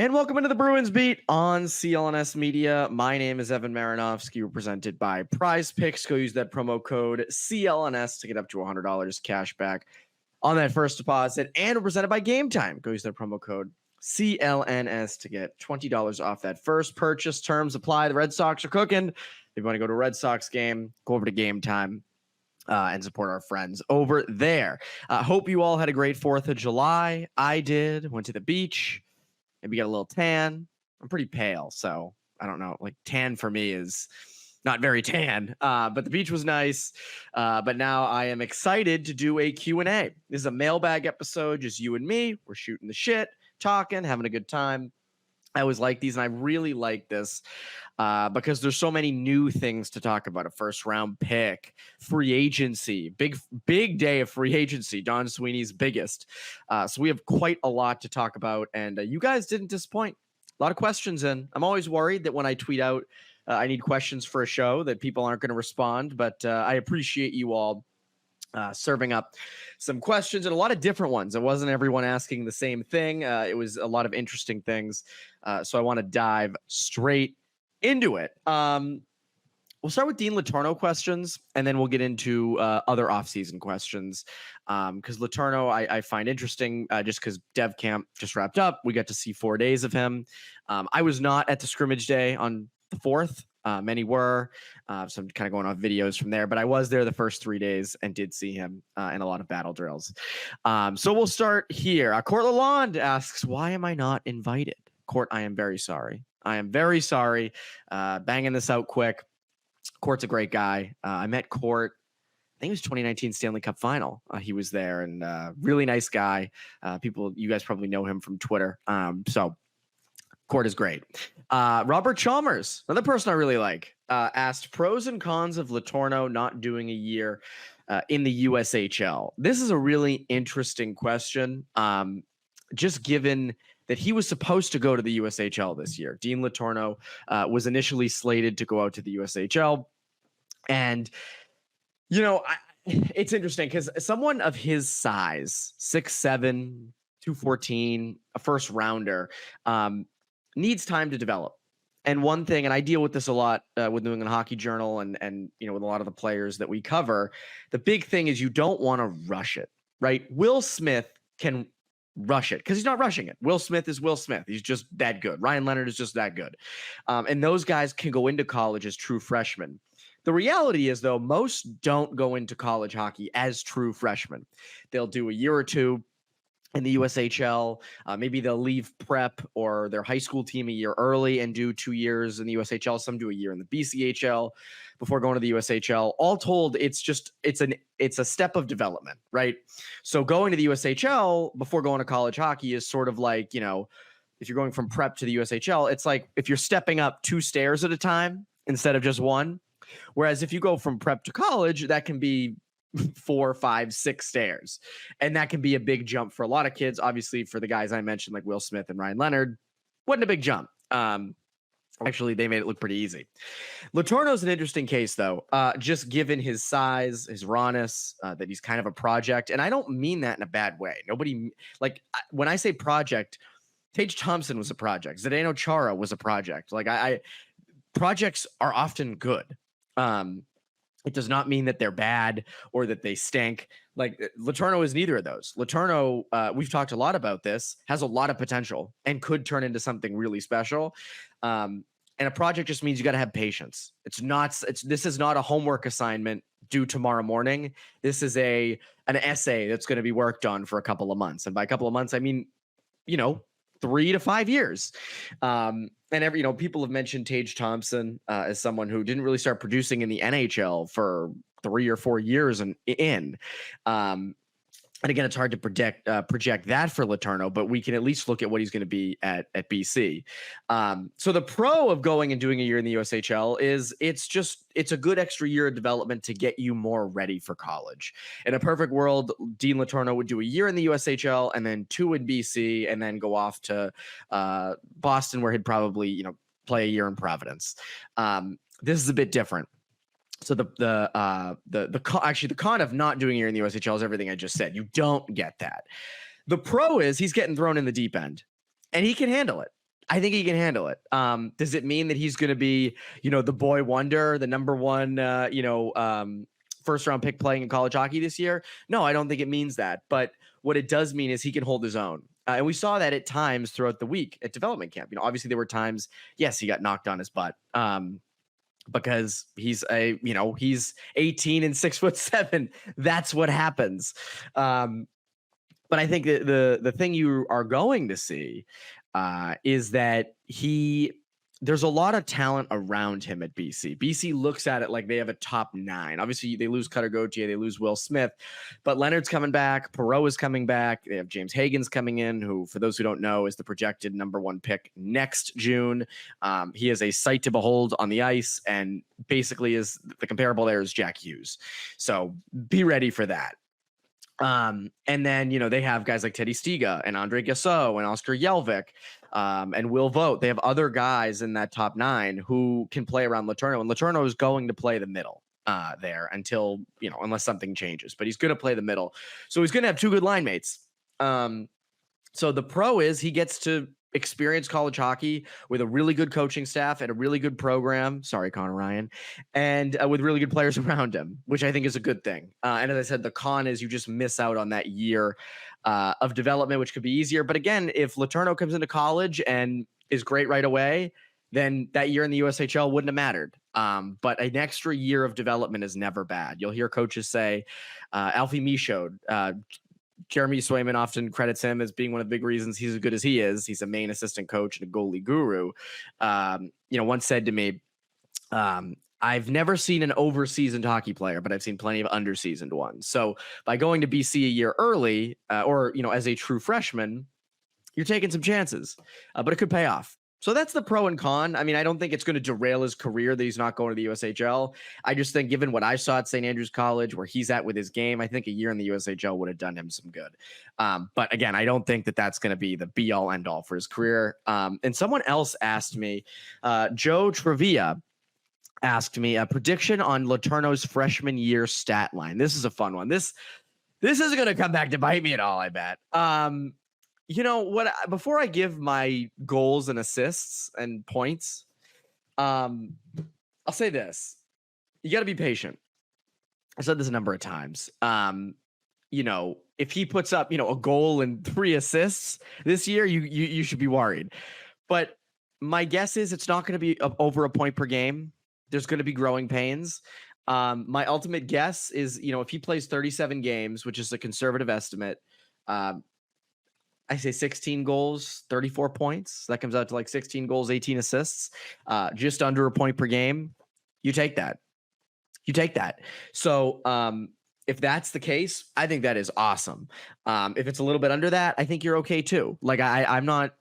And welcome into the Bruins Beat on CLNS Media. My name is Evan Marinofsky. We're presented by Prize Picks. Go use that promo code CLNS to get up to $100 cash back on that first deposit. And we're presented by Game Time. Go use that promo code CLNS to get $20 off that first purchase. Terms apply. The Red Sox are cooking. If you want to go to a Red Sox game, go over to Game Time and support our friends over there. Hope you all had a great 4th of July. I did. Went to the beach. Maybe got a little tan. I'm pretty pale, so I don't know. Like tan for me is not very tan, but the beach was nice. But now I am excited to do a Q&A. This is a mailbag episode, just you and me. We're shooting the shit, talking, having a good time. I always like these, and I really like this because there's so many new things to talk about. A first-round pick, free agency, big day of free agency, Don Sweeney's biggest. So we have quite a lot to talk about, and you guys didn't disappoint. A lot of questions in. I'm always worried that when I tweet out I need questions for a show that people aren't going to respond, but I appreciate you all serving up some questions and a lot of different ones. It wasn't everyone asking the same thing. It was a lot of interesting things. So I want to dive straight into it. We'll start with Dean Letourneau questions, and then we'll get into other offseason questions. Because Letourneau, I find interesting just because Dev Camp just wrapped up. We got to see 4 days of him. I was not at the scrimmage day on the 4th. Many were, so I'm kind of going off videos from there, but I was there the first 3 days and did see him in a lot of battle drills. So we'll start here. Court Lalonde asks, why am I not invited? Court, I am very sorry. I am very sorry. Banging this out quick. Court's a great guy. I met Court, I think it was 2019 Stanley Cup final. He was there, and really nice guy. You guys probably know him from Twitter. So Court is great. Robert Chalmers, another person I really like, asked pros and cons of Letourneau not doing a year in the USHL. This is a really interesting question, just given that he was supposed to go to the USHL this year. Dean Letourneau was initially slated to go out to the USHL. And, it's interesting because someone of his size, 6'7", 214, a first rounder, needs time to develop. And one thing, and I deal with this a lot with New England Hockey Journal and with a lot of the players that we cover, the big thing is you don't want to rush it, right? Will Smith can rush it because he's not rushing it. Will Smith is Will Smith. He's just that good. Ryan Leonard is just that good. And those guys can go into college as true freshmen. The reality is, though, most don't go into college hockey as true freshmen. They'll do a year or two in the USHL. Maybe they'll leave prep or their high school team a year early and do 2 years in the USHL. Some do a year in the BCHL before going to the USHL. All told, it's a step of development, right? So going to the USHL before going to college hockey is sort of like, if you're going from prep to the USHL, it's like if you're stepping up 2 stairs at a time instead of just one. Whereas if you go from prep to college, that can be 4, 5, 6 stairs. And that can be a big jump for a lot of kids. Obviously, for the guys I mentioned, like Will Smith and Ryan Leonard, wasn't a big jump. Actually, they made it look pretty easy. Letourneau's an interesting case, though, just given his size, his rawness, that he's kind of a project. And I don't mean that in a bad way. When I say project, Tage Thompson was a project. Zdeno Chara was a project. Projects are often good. It does not mean that they're bad or that they stink. Like Letourneau is neither of those. Letourneau, we've talked a lot about this, has a lot of potential and could turn into something really special. And a project just means you got to have patience. This is not a homework assignment due tomorrow morning. This is an essay that's going to be worked on for a couple of months. And by a couple of months, I mean, 3 to 5 years. And people have mentioned Tage Thompson as someone who didn't really start producing in the NHL for 3 or 4 years and again, it's hard to project that for Letourneau, but we can at least look at what he's going to be at BC. So the pro of going and doing a year in the USHL is it's a good extra year of development to get you more ready for college. In a perfect world, Dean Letourneau would do a year in the USHL and then 2 in BC and then go off to Boston, where he'd probably play a year in Providence. This is a bit different. So the con of not doing it in the USHL is everything I just said. You don't get that. The pro is he's getting thrown in the deep end, and he can handle it. I think he can handle it. Does it mean that he's going to be, the boy wonder, the number one, first round pick playing in college hockey this year? No, I don't think it means that. But what it does mean is he can hold his own. And we saw that at times throughout the week at development camp. Obviously there were times, yes, he got knocked on his butt. Because he's 18 and 6'7". That's what happens. But I think that the thing you are going to see is that there's a lot of talent around him at BC. BC looks at it like they have a top 9. Obviously, they lose Cutter Gauthier, they lose Will Smith, but Leonard's coming back, Perreault is coming back. They have James Hagen's coming in, who, for those who don't know, is the projected number 1 pick next June. He is a sight to behold on the ice, and basically is the comparable there is Jack Hughes. So be ready for that. And then, they have guys like Teddy Stiga and Andre Gassot and Oscar Jelvik, and Will Vogt. They have other guys in that top 9 who can play around Letourneau, and Letourneau is going to play the middle there until, unless something changes, but he's going to play the middle. So he's going to have 2 good line mates. So the pro is he gets to experience college hockey with a really good coaching staff and a really good program. Sorry, Connor Ryan. And with really good players around him, which I think is a good thing. And as I said, the con is you just miss out on that year of development, which could be easier. But again, if Letourneau comes into college and is great right away, then that year in the USHL wouldn't have mattered. But an extra year of development is never bad. You'll hear coaches say, Alfie Michaud, Jeremy Swayman often credits him as being one of the big reasons he's as good as he is. He's a main assistant coach and a goalie guru. Once said to me, I've never seen an overseasoned hockey player, but I've seen plenty of underseasoned ones. So by going to BC a year early, or as a true freshman, you're taking some chances, but it could pay off. So that's the pro and con. I mean, I don't think it's going to derail his career that he's not going to the USHL. I just think given what I saw at St. Andrews College, where he's at with his game, I think a year in the USHL would have done him some good. But again, I don't think that that's going to be the be all end all for his career. And someone else asked me, Joe Trevia asked me a prediction on Letourneau's freshman year stat line. This is a fun one. This isn't going to come back to bite me at all, I bet. Before I give my goals and assists and points, I'll say this. You got to be patient. I said this a number of times. If he puts up, a goal and 3 assists this year, you should be worried. But my guess is it's not going to be over a point per game. There's going to be growing pains. My ultimate guess is, if he plays 37 games, which is a conservative estimate, I say 16 goals, 34 points. That comes out to like 16 goals, 18 assists, just under a point per game. You take that. So if that's the case, I think that is awesome. If it's a little bit under that, I think you're okay too. Like I want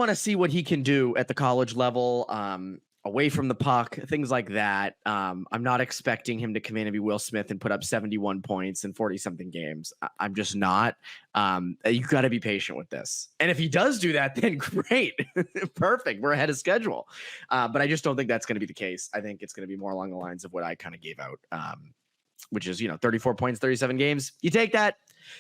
to see what he can do at the college level, away from the puck, things like that. I'm not expecting him to come in and be Will Smith and put up 71 points in 40 something games. I'm just not. You got to be patient with this. And if he does do that, then great. Perfect. We're ahead of schedule. But I just don't think that's going to be the case. I think it's going to be more along the lines of what I kind of gave out, which is, 34 points, 37 games. You take that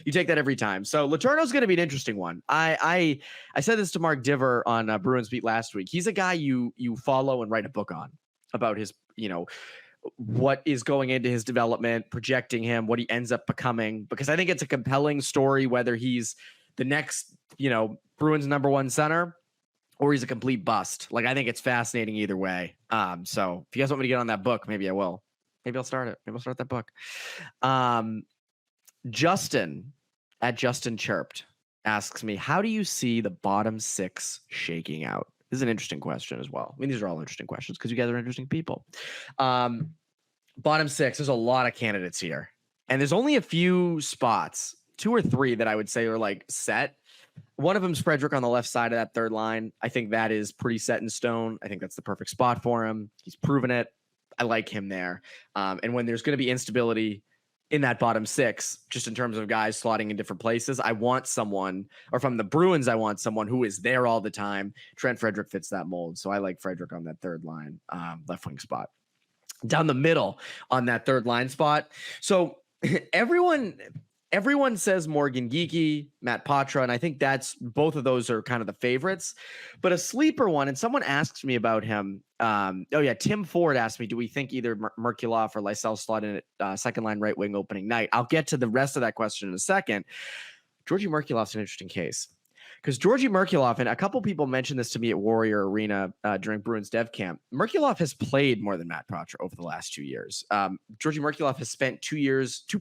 every time. So Letourneau's going to be an interesting one. I said this to Mark Diver on Bruins Beat last week. He's a guy you follow and write a book on about his, what is going into his development, projecting him, what he ends up becoming, because I think it's a compelling story, whether he's the next, Bruins number 1 center or he's a complete bust. Like, I think it's fascinating either way. So if you guys want me to get on that book, maybe I will. Maybe I'll start it. Maybe I'll start that book. Justin at Justin Chirped asks me, how do you see the bottom 6 shaking out? This is an interesting question as well. I mean, these are all interesting questions because you guys are interesting people. Bottom 6, there's a lot of candidates here. And there's only a few spots, 2 or 3 that I would say are like set. One of them's Frederick on the left side of that third line. I think that is pretty set in stone. I think that's the perfect spot for him. He's proven it. I like him there. And when there's going to be instability in that bottom 6, just in terms of guys slotting in different places, I want someone, or from the Bruins, I want someone who is there all the time. Trent Frederick fits that mold. So I like Frederick on that third line, left wing spot. Down the middle on that third line spot. So everyone, everyone says Morgan Geekie, Matt Patra, and I think that's both of those are kind of the favorites. But a sleeper one, and someone asks me about him. Tim Ford asked me, do we think either Merkulov or Lysell slot in at second line right wing opening night? I'll get to the rest of that question in a second. Georgi Merkulov's an interesting case. Because Georgi Merkulov, and a couple people mentioned this to me at Warrior Arena during Bruins Dev Camp, Merkulov has played more than Matt Patra over the last 2 years. Georgi Merkulov has spent 2 years, two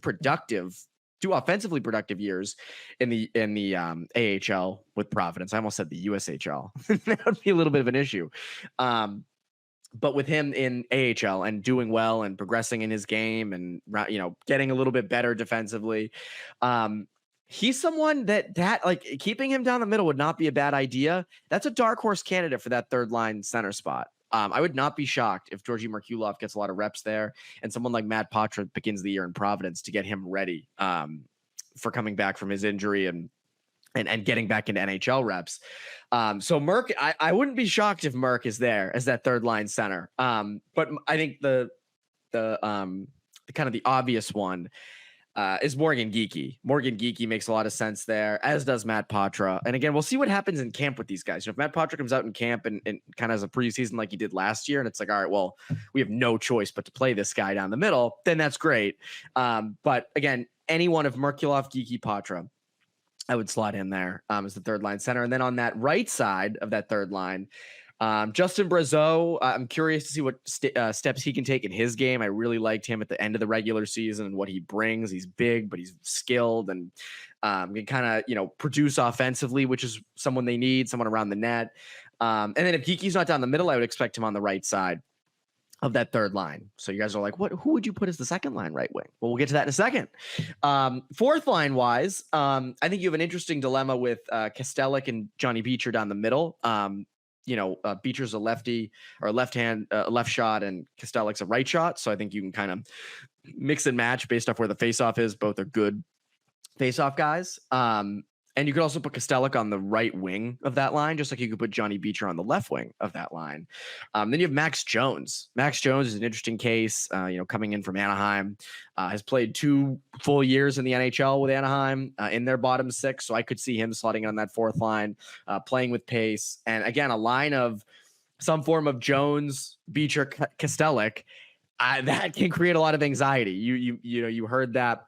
offensively productive years in the AHL with Providence. I almost said the USHL. That would be a little bit of an issue. But with him in AHL and doing well and progressing in his game and, getting a little bit better defensively, he's someone that like keeping him down the middle would not be a bad idea. That's a dark horse candidate for that third line center spot. I would not be shocked if Georgi Merkulov gets a lot of reps there and someone like Matt Patra begins the year in Providence to get him ready for coming back from his injury and getting back into NHL reps. So Merk, I wouldn't be shocked if Merk is there as that third line center. But I think the kind of the obvious one is Morgan Geekie. Morgan Geekie makes a lot of sense there, as does Matt Patra. And again, we'll see what happens in camp with these guys. If Matt Patra comes out in camp and kind of has a preseason like he did last year, and it's like, all right, well, we have no choice but to play this guy down the middle, then that's great. But again, any one of Merkulov, Geekie, Patra, I would slot in there as the third line center. And then on that right side of that third line, Justin Brazeau, I'm curious to see what steps he can take in his game. I really liked him at the end of the regular season and what he brings. He's big, but he's skilled and can kind of, produce offensively, which is someone they need, someone around the net. And then if Geekie's not down the middle, I would expect him on the right side of that third line. So you guys are like, who would you put as the second line right wing? Well, we'll get to that in a second. Fourth line wise, I think you have an interesting dilemma with Kastelic and Johnny Beecher down the middle. Beecher's a lefty or left shot, and Kastelic's a right shot. So I think you can kind of mix and match based off where the faceoff is. Both are good faceoff guys. And you could also put Kastelic on the right wing of that line, just like you could put Johnny Beecher on the left wing of that line. Then you have Max Jones. Max Jones is an interesting case, coming in from Anaheim, has played 2 full years in the NHL with Anaheim in their bottom 6. So I could see him slotting on that fourth line, playing with pace. And again, a line of some form of Jones, Beecher, Kastelic, that can create a lot of anxiety. You heard that.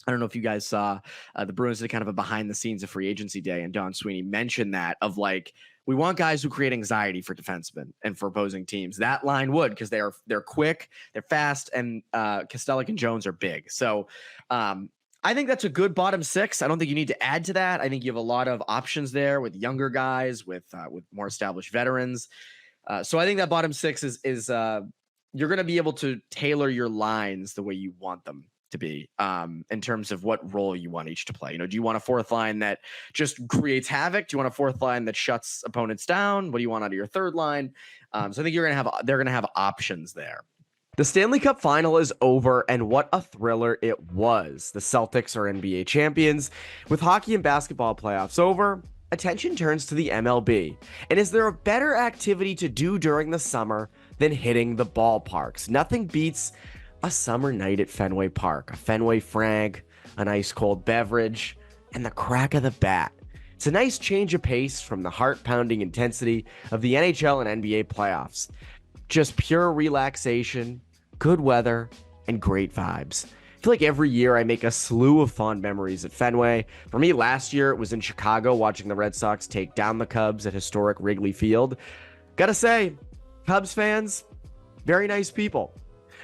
I don't know if you guys saw the Bruins did kind of a behind the scenes of free agency day, and Don Sweeney mentioned that of like, we want guys who create anxiety for defensemen and for opposing teams. That line would, because they're quick, they're fast, and Kastelic and Jones are big. So I think that's a good bottom 6. I don't think you need to add to that. I think you have a lot of options there with younger guys, with more established veterans. So I think that bottom 6 is you're going to be able to tailor your lines the way you want them to be, in terms of what role you want each to play. Do you want a fourth line that just creates havoc? Do you want a fourth line that shuts opponents down? What do you want out of your third line? So I think they're going to have options there. The Stanley Cup final is over, and what a thriller it was. The Celtics are NBA champions. With hockey and basketball playoffs over, attention turns to the MLB. And is there a better activity to do during the summer than hitting the ballparks? Nothing beats a summer night at Fenway Park, a Fenway Frank, an ice cold beverage, and the crack of the bat. It's a nice change of pace from the heart-pounding intensity of the NHL and NBA playoffs. Just pure relaxation, good weather, and great vibes. I feel like every year I make a slew of fond memories at Fenway. For me, last year it was in Chicago watching the Red Sox take down the Cubs at historic Wrigley Field. Gotta say, Cubs fans, very nice people.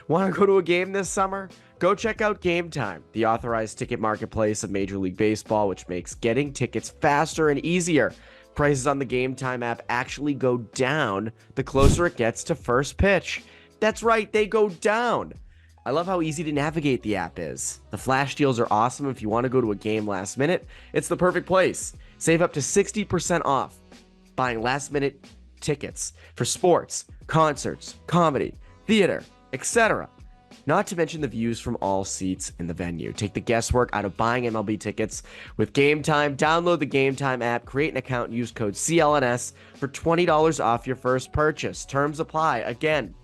Want to go to a game this summer? Go check out Game Time, the authorized ticket marketplace of Major League Baseball, which makes getting tickets faster and easier. Prices on the Game Time app actually go down the closer it gets to first pitch. That's right, they go down. I love how easy to navigate the app is. The flash deals are awesome if you want to go to a game last minute. It's the perfect place. Save up to 60% off buying last minute tickets for sports, concerts, comedy, theater, etc. Not to mention the views from all seats in the venue. Take the guesswork out of buying MLB tickets with Game Time. Download the Game Time app, create an account, and use code CLNS for $20 off your first purchase. Terms apply. Again,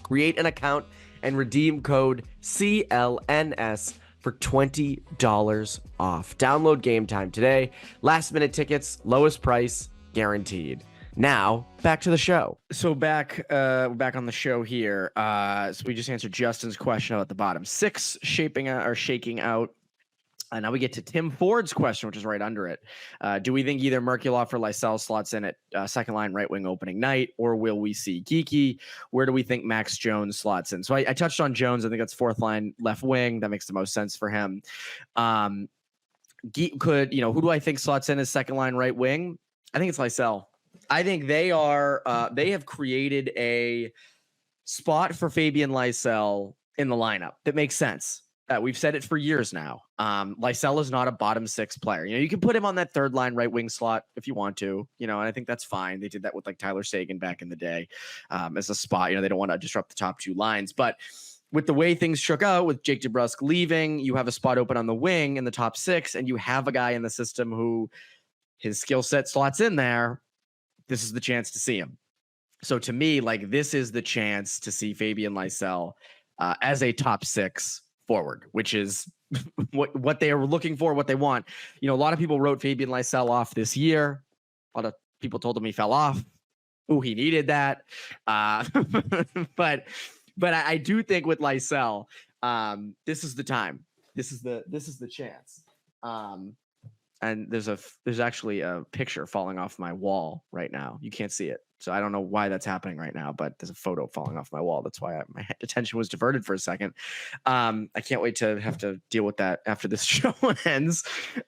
create an account and redeem code CLNS for $20 off. Download Game Time today. Last minute tickets, lowest price guaranteed. Now, back to the show. So we're back on the show here. So we just answered Justin's question about the bottom six shaking out. Now we get to Tim Ford's question, which is right under it. Do we think either Merkulov or Lysell slots in at second line right wing opening night, or will we see Geeky? Where do we think Max Jones slots in? So I touched on Jones. I think that's fourth line left wing. That makes the most sense for him. Who do I think slots in as second line right wing? I think it's Lysell. I think they have created a spot for Fabian Lysell in the lineup that makes sense. We've said it for years now. Lysell is not a bottom six player. You can put him on that third line right wing slot if you want to, and I think that's fine. They did that with like Tyler Seguin back in the day as a spot. They don't want to disrupt the top two lines, but with the way things shook out with Jake DeBrusk leaving, you have a spot open on the wing in the top six, and you have a guy in the system who his skill set slots in there. This is the chance to see him. So to me, like, this is the chance to see Fabian Lysell as a top six forward, which is what they are looking for, what they want. A lot of people wrote Fabian Lysell off this year. A lot of people told him he fell off. Ooh, he needed that. But I do think with Lysell, this is the time. This is the chance. And there's actually a picture falling off my wall right now. You can't see it, so I don't know why that's happening right now, but there's a photo falling off my wall. That's why my attention was diverted for a second. I can't wait to have to deal with that after this show ends.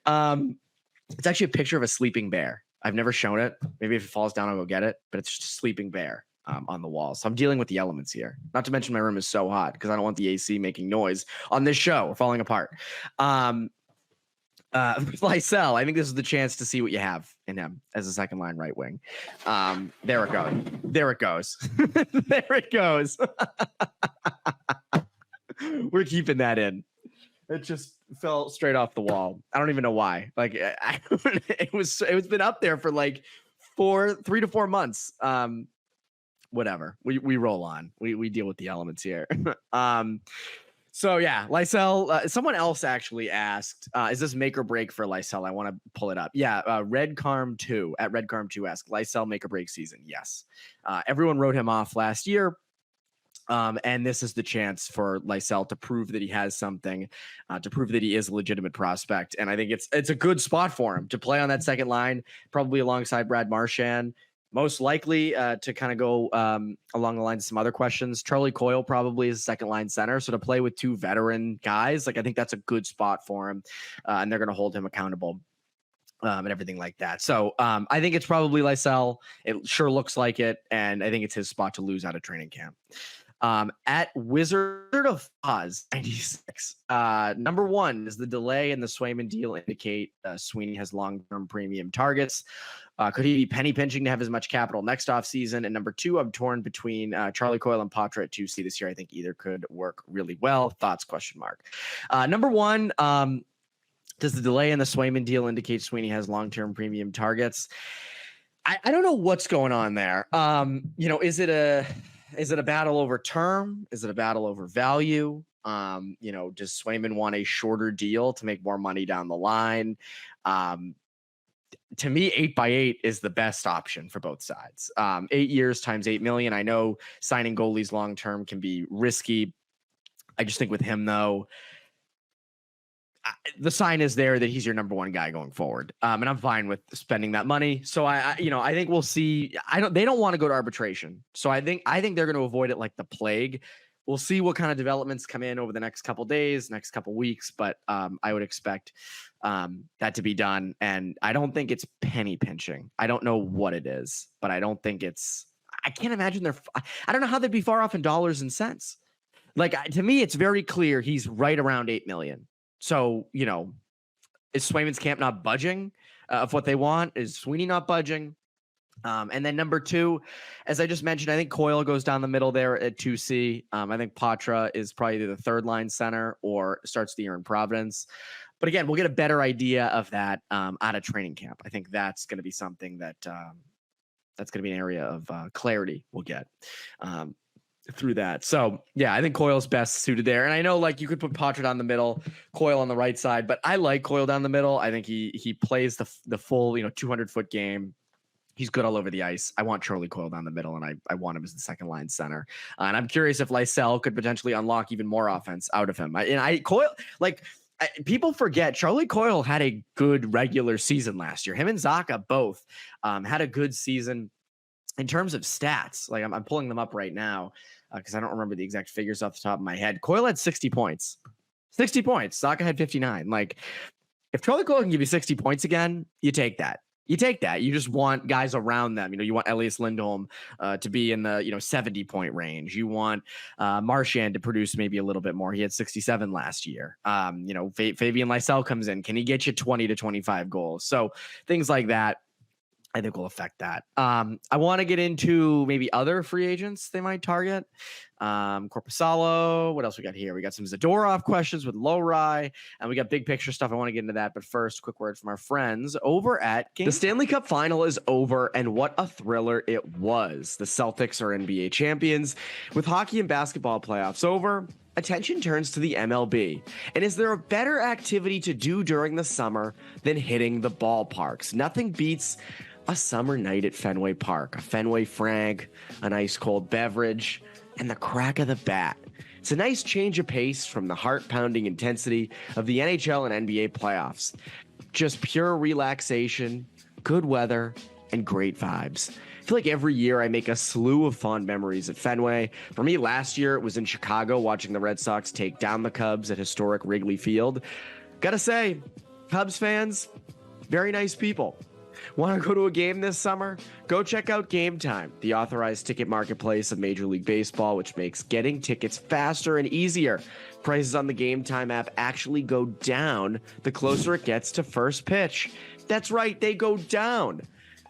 It's actually a picture of a sleeping bear. I've never shown it. Maybe if it falls down, I'll go get it, but it's just a sleeping bear on the wall. So I'm dealing with the elements here. Not to mention my room is so hot because I don't want the AC making noise on this show. We're falling apart. Lysell, I think this is the chance to see what you have in him as a second line right wing. There it goes. There it goes. We're keeping that in. It just fell straight off the wall. I don't even know why. Like it was been up there for like 3 to 4 months. Whatever. We roll on. We deal with the elements here. So yeah, Lysell, someone else actually asked, is this make or break for Lysell? I want to pull it up. Yeah. Redcarm2 at Redcarm2 asked, Lysell make or break season. Yes. Everyone wrote him off last year. And this is the chance for Lysell to prove that he has something, to prove that he is a legitimate prospect. And I think it's a good spot for him to play on that second line, probably alongside Brad Marchand. Most likely to kind of go along the lines of some other questions. Charlie Coyle probably is a second line center. So to play with two veteran guys, like I think that's a good spot for him. And they're going to hold him accountable and everything like that. So I think it's probably Lysell. It sure looks like it. And I think it's his spot to lose out of training camp. At Wizard of Oz 96. Number one, is the delay in the Swayman deal indicate Sweeney has long-term premium targets? Could he be penny pinching to have as much capital next offseason? And number two, I'm torn between Charlie Coyle and Poitras at 2C this year. I think either could work really well. Thoughts? ? Number one, does the delay in the Swayman deal indicate Sweeney has long-term premium targets? I don't know what's going on there. Is it a battle over term? Is it a battle over value? Does Swayman want a shorter deal to make more money down the line? To me, 8x8 is the best option for both sides. 8 years times $8 million. I know signing goalies long-term can be risky. I just think with him though, the sign is there that he's your number one guy going forward. And I'm fine with spending that money. So I think we'll see. They don't want to go to arbitration. So I think they're going to avoid it like the plague. We'll see what kind of developments come in over the next couple days, next couple weeks, but I would expect that to be done. And I don't think it's penny pinching. I don't know what it is, but I don't think I can't imagine I don't know how they'd be far off in dollars and cents. Like to me, it's very clear he's right around 8 million. So, is Swayman's camp not budging of what they want? Is Sweeney not budging? And then number two, as I just mentioned, I think Coyle goes down the middle there at 2C. I think Poitras is probably either the third line center or starts the year in Providence. But again, we'll get a better idea of that out of training camp. I think that's going to be something that's going to be an area of clarity we'll get. through that. So yeah, I think Coyle's best suited there. And I know like you could put Poitras on the middle, Coyle on the right side, but I like Coyle down the middle. I think he plays the full 200-foot game. He's good all over the ice. I want Charlie Coyle down the middle, and I want him as the second line center. And I'm curious if Lysell could potentially unlock even more offense out of him. Coyle, people forget Charlie Coyle had a good regular season last year. Him and Zacha both had a good season in terms of stats. Like I'm pulling them up right now because I don't remember the exact figures off the top of my head. Coyle had 60 points. 60 points. Zacha had 59. Like if Charlie Coyle can give you 60 points again, you take that. You take that. You just want guys around them. You want Elias Lindholm to be in the 70-point range. You want Marchand to produce maybe a little bit more. He had 67 last year. Fabian Lysell comes in. Can he get you 20 to 25 goals? So things like that, I think will affect that. I want to get into maybe other free agents they might target. Korpisalo. What else we got here? We got some Zadorov questions with Lohrei, and we got big picture stuff. I want to get into that, but first, quick word from our friends over at Game. The Stanley Cup final is over, and what a thriller it was. The Celtics are NBA champions. With hockey and basketball playoffs over, attention turns to the MLB. And is there a better activity to do during the summer than hitting the ballparks? Nothing beats a summer night at Fenway Park, a Fenway Frank, an ice cold beverage, and the crack of the bat. It's a nice change of pace from the heart-pounding intensity of the NHL and NBA playoffs. Just pure relaxation, good weather, and great vibes. I feel like every year I make a slew of fond memories at Fenway. For me, last year it was in Chicago watching the Red Sox take down the Cubs at historic Wrigley Field. Gotta say, Cubs fans, very nice people. Want to go to a game this summer? Go check out Game Time, the authorized ticket marketplace of Major League Baseball, which makes getting tickets faster and easier. Prices on the Game Time app actually go down the closer it gets to first pitch. That's right, they go down.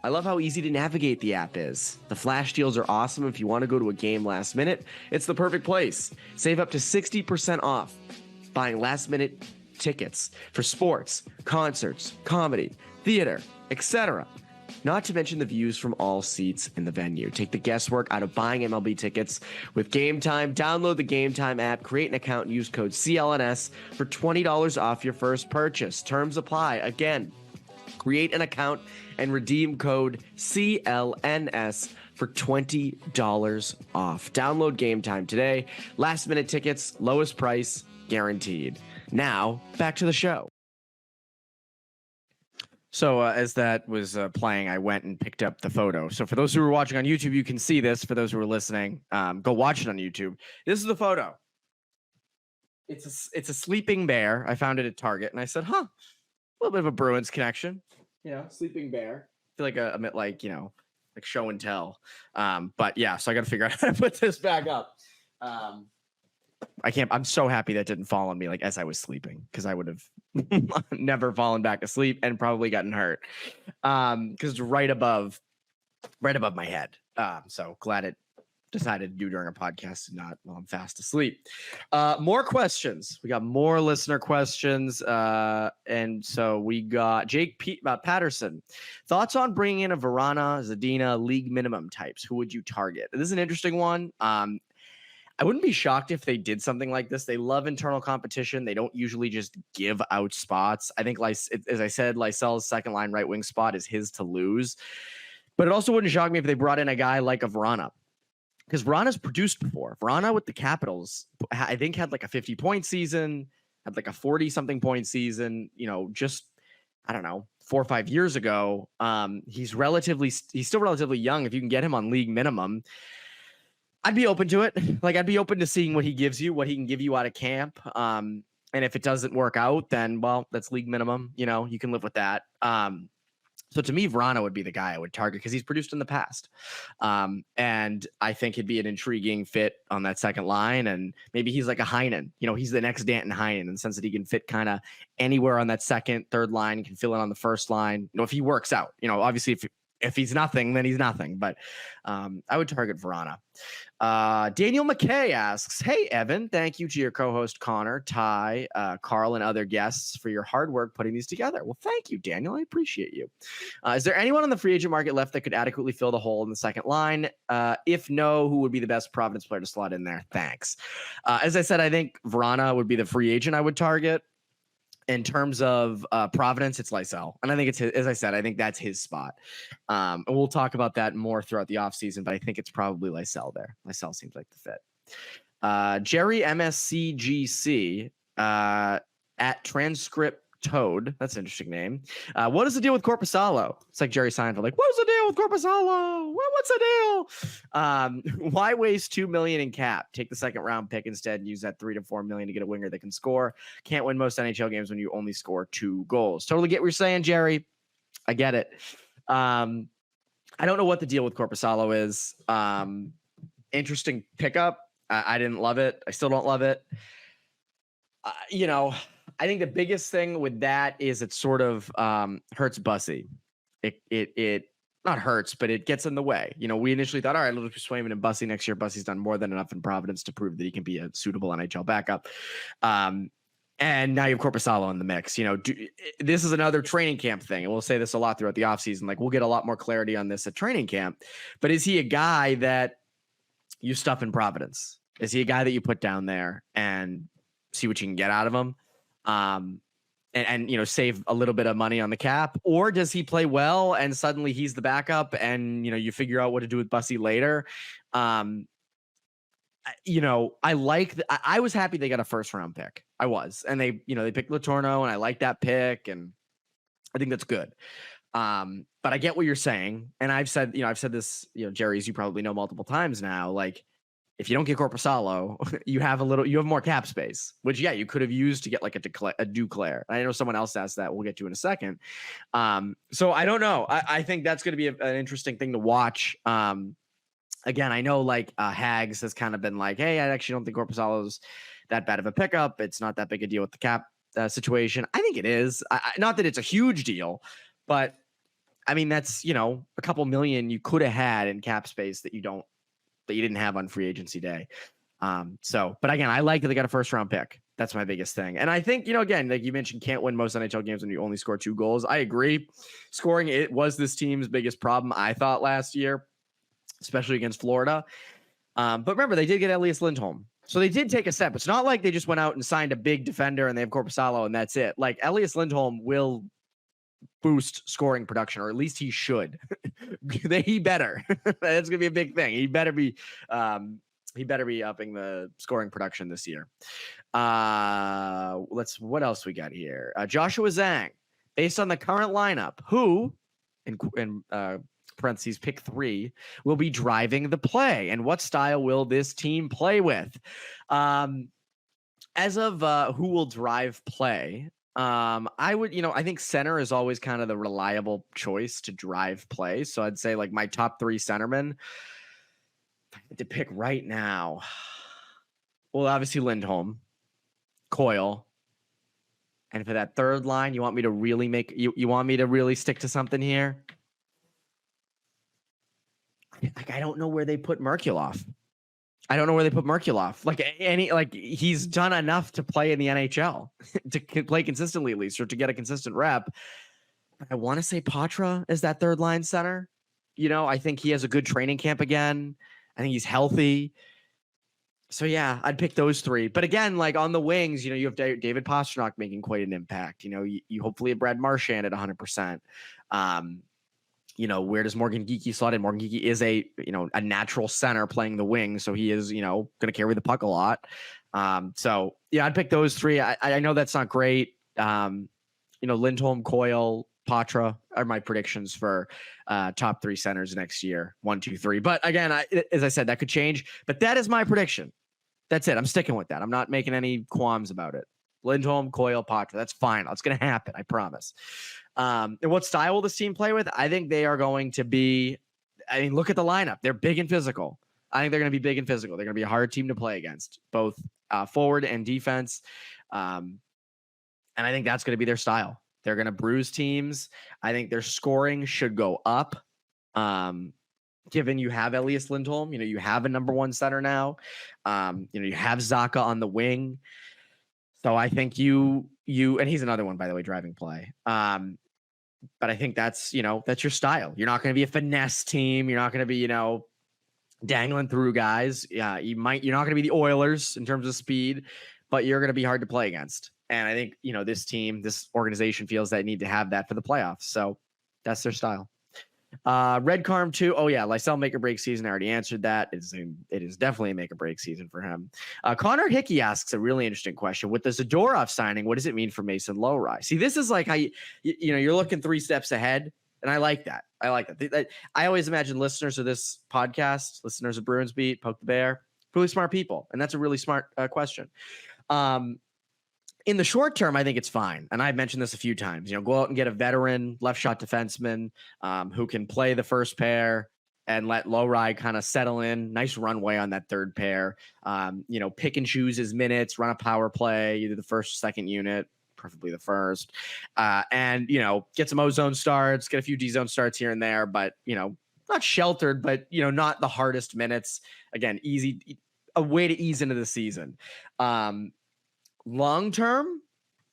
I love how easy to navigate the app is. The flash deals are awesome if you want to go to a game last minute. It's the perfect place. Save up to 60% off buying last minute tickets for sports, concerts, comedy, theater, etc. Not to mention the views from all seats in the venue. Take the guesswork out of buying MLB tickets with Game Time. Download the Game Time app, create an account, and use code CLNS for $20 off your first purchase. Terms apply. Again, create an account and redeem code CLNS for $20 off. Download Game Time today. Last minute tickets, lowest price, guaranteed. Now, back to the show. So as that was playing, I went and picked up the photo. So for those who are watching on YouTube, you can see this. For those who are listening, go watch it on YouTube. This is the photo. It's a sleeping bear. I found it at Target, and I said, a little bit of a Bruins connection. Sleeping bear. I feel like a bit like show and tell. But yeah, so I got to figure out how to put this back up. I can't. I'm so happy that didn't fall on me as I was sleeping, because I would have never fallen back asleep and probably gotten hurt. Because it's right above my head. So glad it decided to do during a podcast and not while I'm fast asleep. More questions. We got more listener questions. And so we got Jake Patterson. Thoughts on bringing in a Vrana, Zadina, league minimum types? Who would you target? This is an interesting one. I wouldn't be shocked if they did something like this. They love internal competition. They don't usually just give out spots. I think, as I said, Lysell's second line right wing spot is his to lose. But it also wouldn't shock me if they brought in a guy like a Vrana, because Vrana's produced before. Vrana with the Capitals, I think, had a 50-point season, had a 40-something point season. Just, I don't know, 4 or 5 years ago. He's still relatively young. If you can get him on league minimum, I'd be open to it. I'd be open to seeing what he gives you, what he can give you out of camp. And if it doesn't work out, then, well, that's league minimum. You can live with that. So to me, Vrana would be the guy I would target because he's produced in the past. And I think he'd be an intriguing fit on that second line. And maybe he's like a Heinen. He's the next Danton Heinen in the sense that he can fit kind of anywhere on that second, third line, can fill in on the first line. If he works out, obviously if he's nothing, then he's nothing. But I would target Vrana. Daniel McKay asks, hey, Evan, thank you to your co-host Connor, Ty, Carl, and other guests for your hard work putting these together. Well, thank you, Daniel. I appreciate you. Is there anyone on the free agent market left that could adequately fill the hole in the second line? If no, who would be the best Providence player to slot in there? Thanks. As I said, I think Vrana would be the free agent I would target. In terms of Providence, it's Lysell. And I think it's his, as I said, I think that's his spot. And we'll talk about that more throughout the offseason, but I think it's probably Lysell there. Lysell seems like the fit. Jerry MSCGC at Transcript Toad. That's an interesting name. What is the deal with Korpisalo? It's like Jerry Seinfeld. Like, what's the deal with Korpisalo? What's the deal? Why waste $2 million in cap? Take the second round pick instead and use that $3 to $4 million to get a winger that can score. Can't win most NHL games when you only score 2 goals. Totally get what you're saying, Jerry. I get it. I don't know what the deal with Korpisalo is. Interesting pickup. I didn't love it. I still don't love it. I think the biggest thing with that is it sort of hurts Bussy. It not hurts, but it gets in the way. We initially thought, all right, let's be Swayman and Bussy next year. Bussy's done more than enough in Providence to prove that he can be a suitable NHL backup. And now you have Korpisalo in the mix. This is another training camp thing, and we'll say this a lot throughout the offseason. Like, we'll get a lot more clarity on this at training camp. But is he a guy that you stuff in Providence? Is he a guy that you put down there and see what you can get out of him? And save a little bit of money on the cap, or does he play well and suddenly he's the backup and you figure out what to do with Bussy later? I was happy they got a first round pick. I was, and they picked Letourneau, and I like that pick, and I think that's good. But I get what you're saying, and I've said this, Jerry, as you probably know, multiple times now, like, if you don't get Korpisalo, you have more cap space, which, you could have used to get like a Duclair. I know someone else asked that. We'll get to in a second. So I don't know. I think that's going to be an interesting thing to watch. Again, I know like Hags has kind of been like, hey, I actually don't think Korpisalo's that bad of a pickup. It's not that big a deal with the cap situation. I think it is. Not that it's a huge deal, but I mean, that's, a couple million you could have had in cap space that you didn't have on free agency day. But again, I like that they got a first round pick. That's my biggest thing. And I think, again, like you mentioned, can't win most NHL games when you only score 2 goals. I agree. Scoring, it was this team's biggest problem, I thought, last year, especially against Florida. But remember, they did get Elias Lindholm. So they did take a step. It's not like they just went out and signed a big defender and they have Korpisalo and that's it. Like, Elias Lindholm will boost scoring production, or at least he should. He better. That's gonna be a big thing. He better be upping the scoring production this year. What else we got here? Joshua Zhang, based on the current lineup, who in parentheses pick 3 will be driving the play, and what style will this team play with? As of who will drive play, I think center is always kind of the reliable choice to drive play. So I'd say like my top 3 centermen, if I had to pick right now, well, obviously Lindholm, Coyle, and for that third line, you want me to really you want me to really stick to something here? Like, I don't know where they put Merkulov. Like, he's done enough to play in the NHL, to play consistently at least, or to get a consistent rep. I want to say Patra is that third line center. I think he has a good training camp again. I think he's healthy. So yeah, I'd pick those 3. But again, like on the wings, you have David Pastrnak making quite an impact. You hopefully have Brad Marchand at 100%. Where does Morgan Geekie slot in? Morgan Geekie is a natural center playing the wing. So he is, going to carry the puck a lot. So yeah, I'd pick those 3. I know that's not great. Lindholm, Coyle, Patra are my predictions for top 3 centers next year. 1, 2, 3. But again, as I said, that could change, but that is my prediction. That's it. I'm sticking with that. I'm not making any qualms about it. Lindholm, Coyle, Patra. That's fine. It's going to happen. I promise. And what style will this team play with? I think they are going to be, look at the lineup. They're big and physical. I think they're going to be big and physical. They're going to be a hard team to play against, both forward and defense. And I think that's going to be their style. They're going to bruise teams. I think their scoring should go up. Given you have Elias Lindholm, you have a number one center now. You have Zacha on the wing. So I think you, and he's another one, by the way, driving play. But I think that's your style. You're not going to be a finesse team. You're not going to be, dangling through guys. Yeah, you're not going to be the Oilers in terms of speed, but you're going to be hard to play against. And I think, this organization feels they need to have that for the playoffs. So that's their style. Red Carm 2. Oh yeah, Lysell make or break season. I already answered that. It is definitely a make or break season for him. Connor Hickey asks a really interesting question. With the Zadorov signing, what does it mean for Mason Lohrei? See, this is like how you're looking 3 steps ahead, and I like that. I always imagine listeners of this podcast, listeners of Bruins Beat, Poke the Bear, really smart people, and that's a really smart question. In the short term, I think it's fine. And I've mentioned this a few times, go out and get a veteran left shot defenseman who can play the first pair and let Lohrei kind of settle in. Nice runway on that third pair. Pick and choose his minutes, run a power play, either the first or second unit, preferably the first. And get some O-zone starts, get a few D-zone starts here and there, but, not sheltered, but, not the hardest minutes. Again, a way to ease into the season. Long term,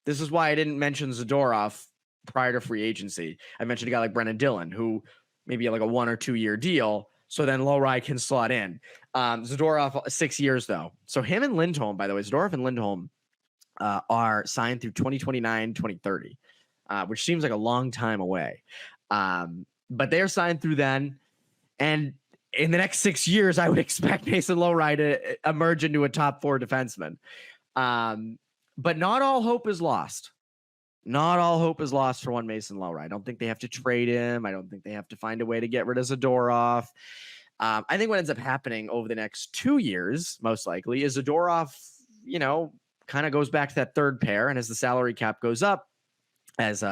this is why I didn't mention Zadorov prior to free agency. I mentioned a guy like Brendan Dillon, who maybe like a 1 or 2 year deal. So then Lohrei can slot in. Zadorov 6 years though. So him and Lindholm, by the way, Zadorov and Lindholm are signed through 2029, 2030, which seems like a long time away. But they're signed through then. And in the next 6 years, I would expect Mason Lohrei to emerge into a top 4 defenseman. But not all hope is lost. Not all hope is lost for one Mason Lohrei. I don't think they have to trade him. I don't think they have to find a way to get rid of Zadorov. I think what ends up happening over the next 2 years, most likely, is Zadorov, kind of goes back to that third pair. And as the salary cap goes up, as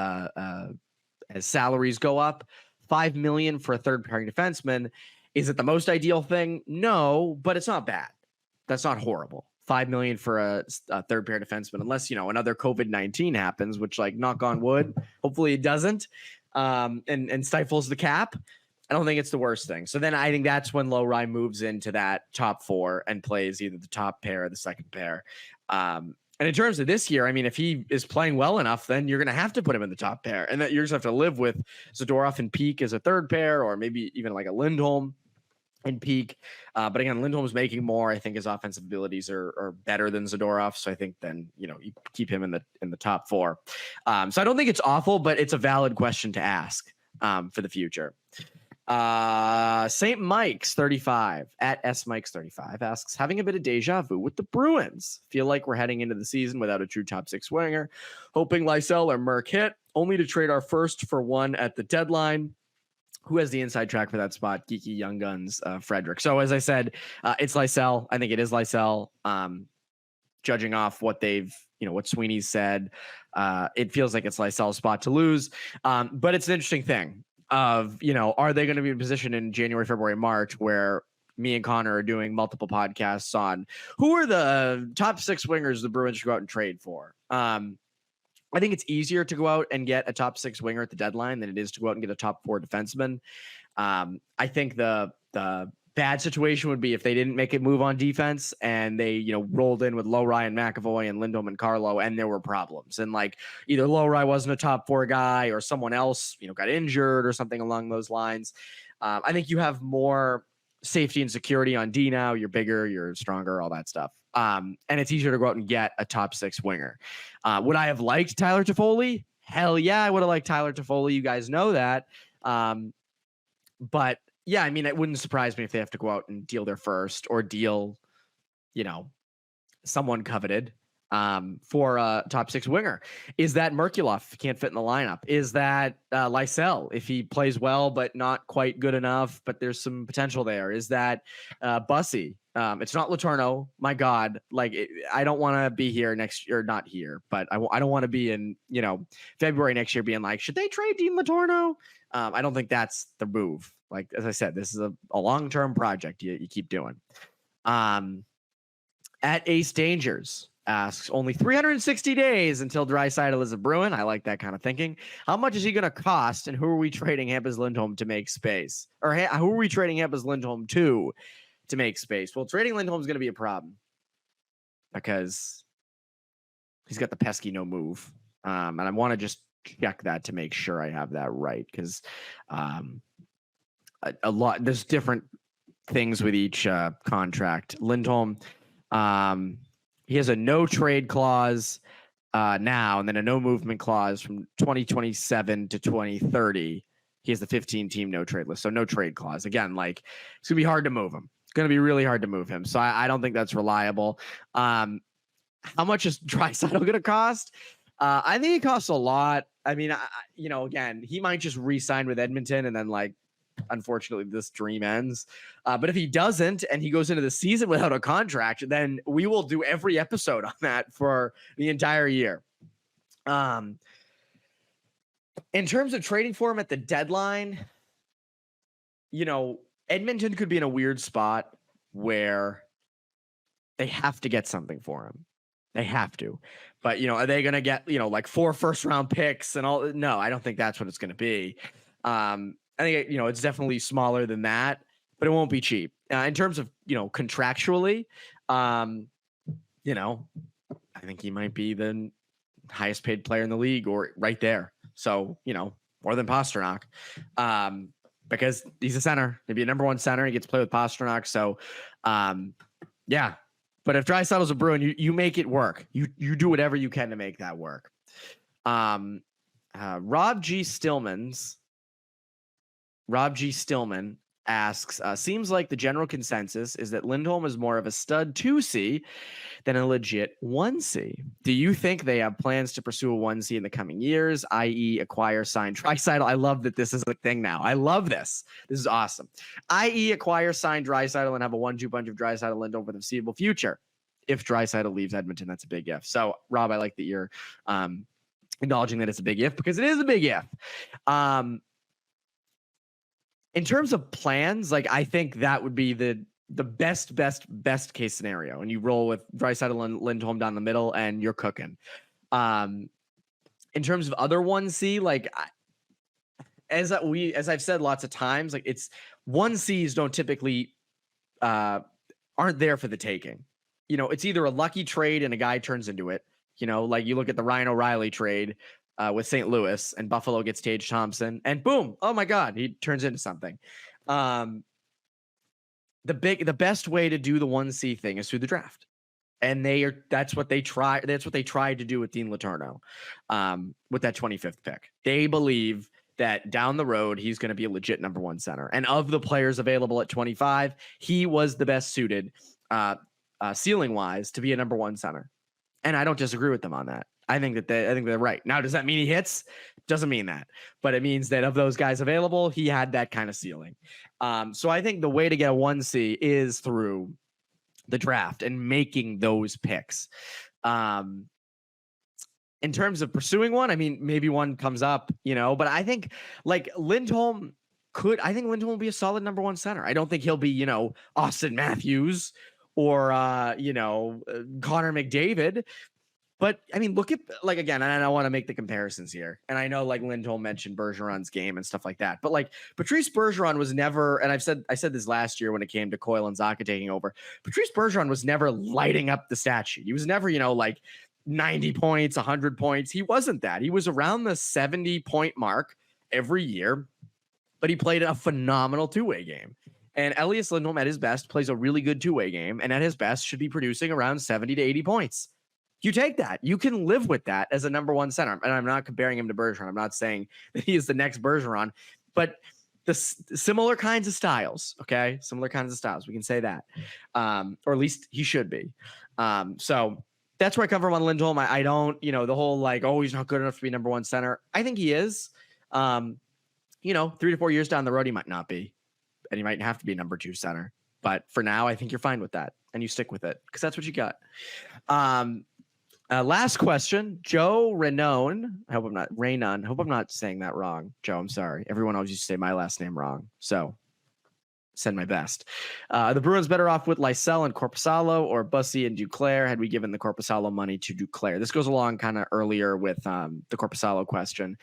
salaries go up, $5 million for a third pairing defenseman. Is it the most ideal thing? No, but it's not bad. That's not horrible. $5 million for a third pair defenseman, unless, another COVID-19 happens, which, like, knock on wood, hopefully it doesn't, and stifles the cap. I don't think it's the worst thing. So then I think that's when Lohrei moves into that top 4 and plays either the top pair or the second pair. And in terms of this year, I mean, if he is playing well enough, then you're going to have to put him in the top pair, and that you're just have to live with Zadorov and Peak as a third pair, or maybe even like a Lindholm and Peak. But again, Lindholm's making more. I think his offensive abilities are better than Zadorov. So I think then, you keep him in the top 4. So I don't think it's awful, but it's a valid question to ask for the future. St. Mike's 35 at S Mike's 35 asks, having a bit of deja vu with the Bruins. Feel like we're heading into the season without a true top 6 winger, hoping Lysell or Merck hit, only to trade our first for one at the deadline. Who has the inside track for that spot? Geeky Young Guns, Frederick. So as I said, it's Lysell. I think it is Lysell. Judging off what what Sweeney's said, it feels like it's Lysell's spot to lose. But it's an interesting thing of, are they going to be in a position in January, February, March where me and Connor are doing multiple podcasts on who are the top 6 wingers the Bruins should go out and trade for? I think it's easier to go out and get a top 6 winger at the deadline than it is to go out and get a top 4 defenseman. I think the bad situation would be if they didn't make a move on defense and they, rolled in with Lohrei and McAvoy and Lindholm and Carlo, and there were problems. And like either Lohrei wasn't a top 4 guy or someone else, got injured or something along those lines. I think you have more safety and security on D now. You're bigger, you're stronger, all that stuff. And it's easier to go out and get a top 6 winger. Would I have liked Tyler Toffoli? Hell yeah, I would have liked Tyler Toffoli. You guys know that. But yeah, I mean, it wouldn't surprise me if they have to go out and deal their first or deal, someone coveted for a top 6 winger. Is that Merkulov if he can't fit in the lineup? Is that Lysell if he plays well but not quite good enough, but there's some potential there? Is that Bussy? It's not Letourneau. My God, I don't want to be here next year, not here, but I don't want to be in, February next year being like, should they trade Dean Letourneau? I don't think that's the move. Like, as I said, this is a long-term project you keep doing. At Ace Dangers, asks, only 360 days until Drysdale is a Bruin. I like that kind of thinking. How much is he going to cost, and who are we trading Hampus Lindholm to make space? Or who are we trading Hampus Lindholm to make space? Well, trading Lindholm is going to be a problem because he's got the pesky no move. And I want to just check that to make sure I have that right, because a lot, there's different things with each contract. Lindholm, he has a no trade clause now, and then a no movement clause from 2027 to 2030. He has the 15 team no trade list. So no trade clause. Again, like, it's going to be hard to move him. It's going to be really hard to move him. So I don't think that's reliable. How much is Drysdale going to cost? I think it costs a lot. I mean, again, he might just re-sign with Edmonton and then, like, unfortunately this dream ends. But if he doesn't and he goes into the season without a contract, then we will do every episode on that for the entire year. In terms of trading for him at the deadline, Edmonton could be in a weird spot where they have to get something for him. They have to. But, are they going to get, like 4 first-round picks and all? No, I don't think that's what it's going to be. I think, it's definitely smaller than that, but it won't be cheap. In terms of, contractually, I think he might be the highest paid player in the league or right there. So, more than Pastrnak, because he's a center. He'd be a number 1 center. He gets to play with Pastrnak. So, yeah. But if Drysdale's a Bruin, you make it work. You do whatever you can to make that work. Rob G. Stillman asks, seems like the general consensus is that Lindholm is more of a stud 2C than a legit 1C. Do you think they have plans to pursue a 1C in the coming years, i.e. acquire, sign Drysdale? I love that this is a thing now. I love this. This is awesome. I.e. acquire, sign Drysdale and have a 1-2 punch of Drysdale and Lindholm for the foreseeable future. If Drysdale leaves Edmonton, that's a big if. So, Rob, I like that you're acknowledging that it's a big if, because it is a big if. In terms of plans, like, I think that would be the best case scenario. And you roll with Drysdale and Lindholm down the middle and you're cooking. In terms of other 1C, like, as I've said lots of times, like, it's 1Cs don't typically aren't there for the taking. It's either a lucky trade and a guy turns into it. Like, you look at the Ryan O'Reilly trade with St. Louis, and Buffalo gets Tage Thompson, and boom, oh my God, he turns into something. The best way to do the 1C thing is through the draft. And that's what they tried to do with Dean Letourneau, with that 25th pick. They believe that down the road, he's going to be a legit number 1 center. And of the players available at 25, he was the best suited, ceiling wise, to be a number 1 center. And I don't disagree with them on that. I think they're right. Now, does that mean he hits? Doesn't mean that, but it means that of those guys available, he had that kind of ceiling. So I think the way to get a 1C is through the draft and making those picks. In terms of pursuing one, I mean, maybe one comes up, but I think, like, Lindholm will be a solid number 1 center. I don't think he'll be, Austin Matthews or, Connor McDavid. But I mean, look at, like, again, and I don't want to make the comparisons here. And I know, like, Lindholm mentioned Bergeron's game and stuff like that. But, like, Patrice Bergeron was never, and I said this last year when it came to Coyle and Zacha taking over. Patrice Bergeron was never lighting up the stat sheet. He was never, like 90 points, 100 points. He wasn't that. He was around the 70-point mark every year, but he played a phenomenal 2-way game. And Elias Lindholm at his best plays a really good 2-way game, and at his best should be producing around 70 to 80 points. You take that. You can live with that as a number 1 center. And I'm not comparing him to Bergeron. I'm not saying that he is the next Bergeron, but the similar kinds of styles, okay? Similar kinds of styles. We can say that. Or at least he should be. So that's where I come from on Lindholm. I don't, the whole, like, oh, he's not good enough to be number 1 center. I think he is. 3 to 4 years down the road, he might not be. And he might have to be number 2 center. But for now, I think you're fine with that. And you stick with it because that's what you got. Last question, Joe Renon. I hope I'm not saying that wrong. Joe, I'm sorry. Everyone always used to say my last name wrong. So send my best. The Bruins better off with Lysell and Korpisalo or Bussy and Duclair had we given the Korpisalo money to Duclair? This goes along kind of earlier with the Korpisalo question.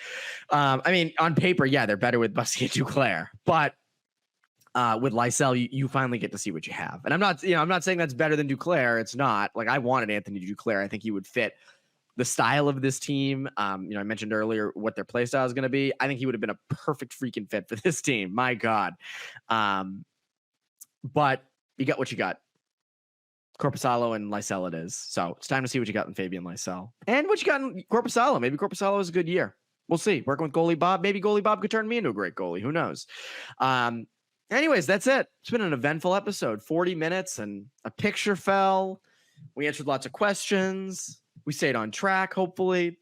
I mean, on paper, yeah, they're better with Bussy and Duclair, but with Lysell, you finally get to see what you have. And I'm not saying that's better than Duclair. It's not. Like, I wanted Anthony Duclair. I think he would fit the style of this team. I mentioned earlier what their play style is going to be. I think he would have been a perfect freaking fit for this team. My God. But you got what you got. Korpisalo and Lysell it is. So it's time to see what you got in Fabian Lysell. And what you got in Korpisalo. Maybe Korpisalo is a good year. We'll see. Working with goalie Bob. Maybe goalie Bob could turn me into a great goalie. Who knows? Anyways, that's it. It's been an eventful episode. 40 minutes and a picture fell. We answered lots of questions. We stayed on track, hopefully.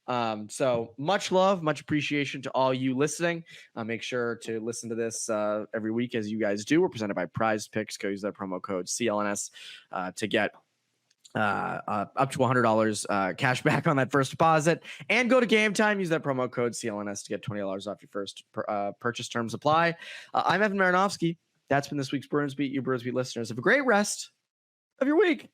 So much love, much appreciation to all you listening. Make sure to listen to this every week as you guys do. We're presented by Prize Picks. Go use that promo code CLNS to get up to $100 cash back on that first deposit. And go to Game Time. Use that promo code CLNS to get $20 off your first purchase. Terms apply. I'm Evan Marinofsky. That's been this week's Bruins Beat. You Bruins Beat listeners, have a great rest of your week.